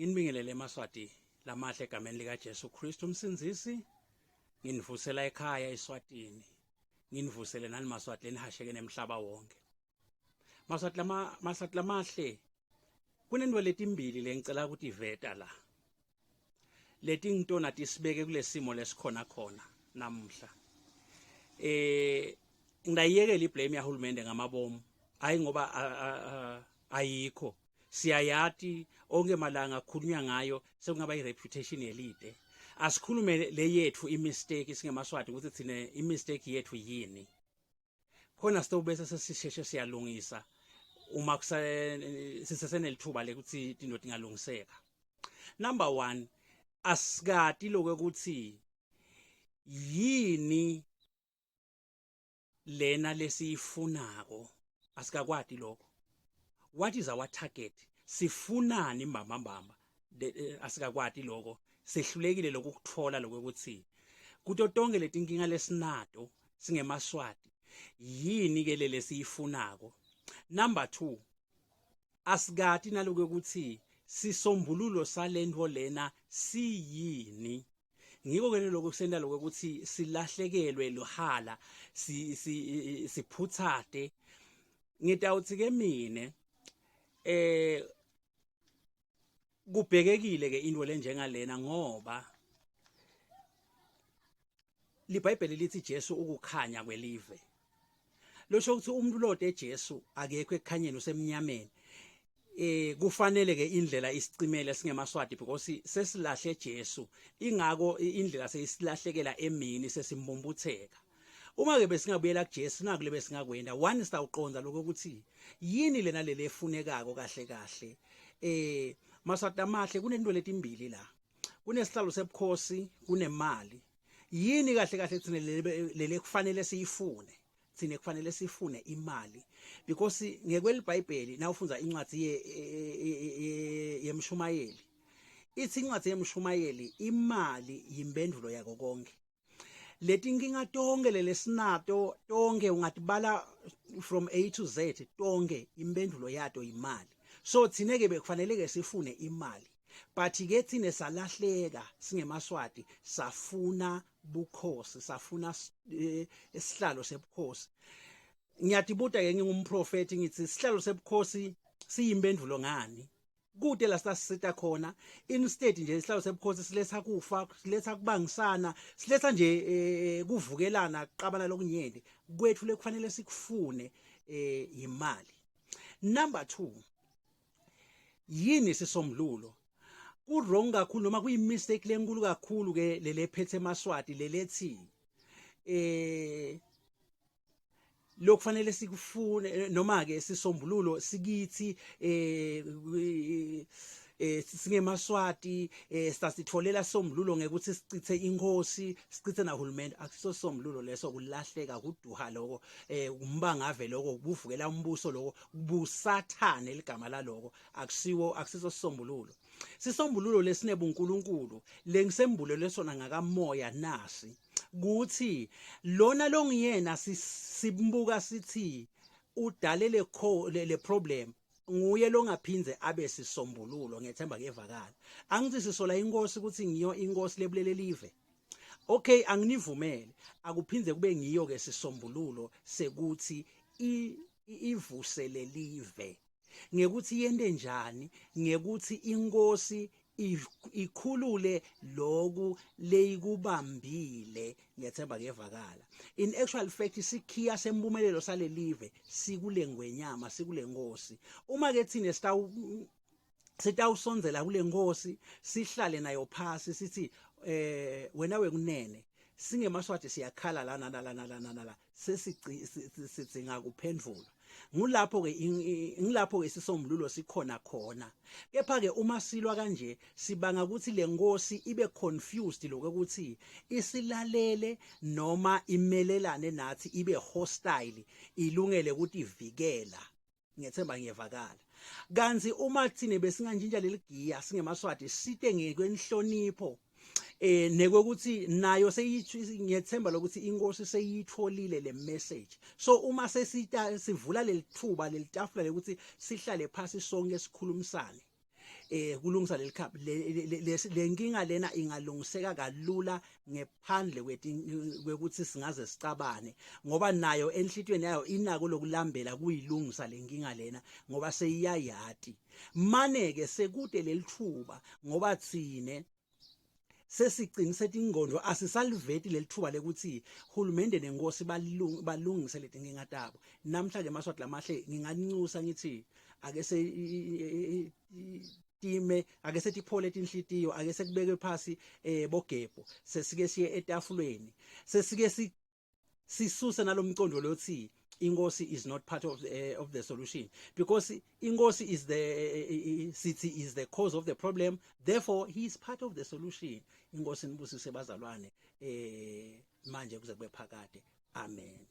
Nginibingelele eMaswati lamahle egameni lika Jesu Kristu umsindisi. Nginivusela ekhaya eSwatini. Nginivusele nani Maswati lenihasheke nemhlaba wonke. Maswati lamahle. Kunento letimbili lengicela ukuthi iveta la. Leti ngitona tisibeke kulesimo lesikhona khona namuhla. Ngiyayekela iblame yahulumende ngamabomu. Hayi ngoba ayikho. Siyayati onke malanga kukhulunywa ngayo sekungaba ireputation elide. Asikhulume le yethu imistake singeMaswati ukuthi thina imistake yethu yini. Khona sitobese sesisheshe siyalungisa uma sisesenelithuba lekuthi into tingalungiseka. Number 1, asikati lokho ukuthi yini lena lesiyifunako. Asikakwati lokho. What is our target? Sifunani mbamba. Asikakwati lokho. Sehlulekile lokho ukuthola lokho ukuthi kuto tonke letinkinga lesinato singeMaswati yini ke lesiyifunako. Number 2, asikati naloko ukuthi sisombululo salento lena siyini. Ngiko ke lokho kusenda lokho ukuthi silahlekelwe lohala siphutsate. Ngitawuthi ke mine kubhekekile ke into lenjengalena ngoba liBhayibheli lithi Jesu ukukhanya kwelive. Losho ukuthi umuntu lode eJesu akekho ekukhanyeni usemnyameni. Kufanele ke indlela isicimele singeMaswati because sesilahle Jesu ingako indlela sesilahlekela emini sesimumbutheka. Uma ke besingabuyela kuJesu nakule besingakwenda 1 sitawuqonda lokho ukuthi yini lena lefunekako kahle Maswati amahle kunento letimbili la. Kunesihlalo sebukhosi, kunemali. Yini kahle thina lele kufanele siyifune. Thina kufanele sifune imali because ngekweliBhayibheli na ufunza incwadi yeMshumayeli. Ithi incwadi yeMshumayeli imali yimpendulo yako konke. Letinkinga tonke lesinato tonke ungatibala from A to Z tonke impendulo yato imali. So thina ke bekufanele ke sifune imali. But ke thina salahleka singeMaswati safuna bukhosi, safuna isihlalo sebukhosi. Ngiyatibuta ke ngingumprofeti ngithi isihlalo sebukhosi siyimpendulo ngani. Kude la sasita khona instead nje isihlalo sebukhosi siletha kufa, siletha kubangisana, siletha nje kuvukelana qabana lokunyenti. Kwethu lekufanele sikufune imali. Number 2, yini sisombululo. Wrong kakhulu noma kuyimistake lenkulu kakhulu ke lelephethe eMaswati lelethi lokufanele sikufune noma ke sisombululo sikithi singeMaswati sasitholela sombululo ngekuthi sicithe inkosi sicithe nahulumende. Akusiso sombululo leso kulahleka kuduha lokho umbangave lokho kubuvukela umbuso lokho kubusathane ligama laloko akusiso sombululo. Sisombululo lesinebunkulunkulu lengisembulo lesona ngakamoya nasi kuthi lona longiyena simbuka sithi udale le problem nguye longaphinze abe sisombululo. Ngethemba kuyevakala angithi sisola inkosi ukuthi ngiyo inkosi lebulele live. Okay, anginivumele akuphinze kube ngiyo ke sisombululo sekuthi ivusele live. Ngekuthi yende njani ngekuthi inkosi ikhulule lokhu leyikubambile. Ngiyethemba kuyevakala. In actual fact isikhiya sempumelelo sale live sikule ngwenyama sikule nkosi. Uma ke thina sitawusonzela kule nkosi sihlale nayo phasi sithi wena wekunene singeMaswati siyakhala la sesidzinga kuphendvula. Ngilapho ke isisombululo sikhona khona. Kepha ke uma silwa kanje sibanga ukuthi le nkosi ibe confused lokuthi isilalele noma imelelane nathi ibe hostile ilungele ukuthi ivikela. Ngiyethemba ngiyevakala. Kanzi uma thine besinganjinja leligiya singeMaswati site ngekwenhlonipho nekokuthi nayo ngiyethemba lokuthi inkosi seyitholile le message. So uma sivula lelithuba lelitafula lekuthi sihlale phansi sonke sikhulumisane kulungisa leli khap lenkinga lena ingalungiseka kalula ngephandle kwekuthi singaze sicabane ngoba nayo enhlitweni yayo inako lokulambela kuyilungisa lenkinga lena ngoba seyiyayati mane ke sekude lelithuba ngoba thine sesiqinise ingqondo asisaliveti lelithuba lekuthi uhulumende nenkosi balungise letinkinga tabo namhlanje maswati lamahle nginganincusa ngithi ake time ake setiphole tinhlitiyo ake sekubeke phasi bogebho sesike siye etafulweni sesike sisuse nalomqondo lothi inkosi is not part of the solution because inkosi is the cause of the problem, therefore he is part of the solution. Inkosi nibusise bazalwane manje kuze kube phakade. Amen.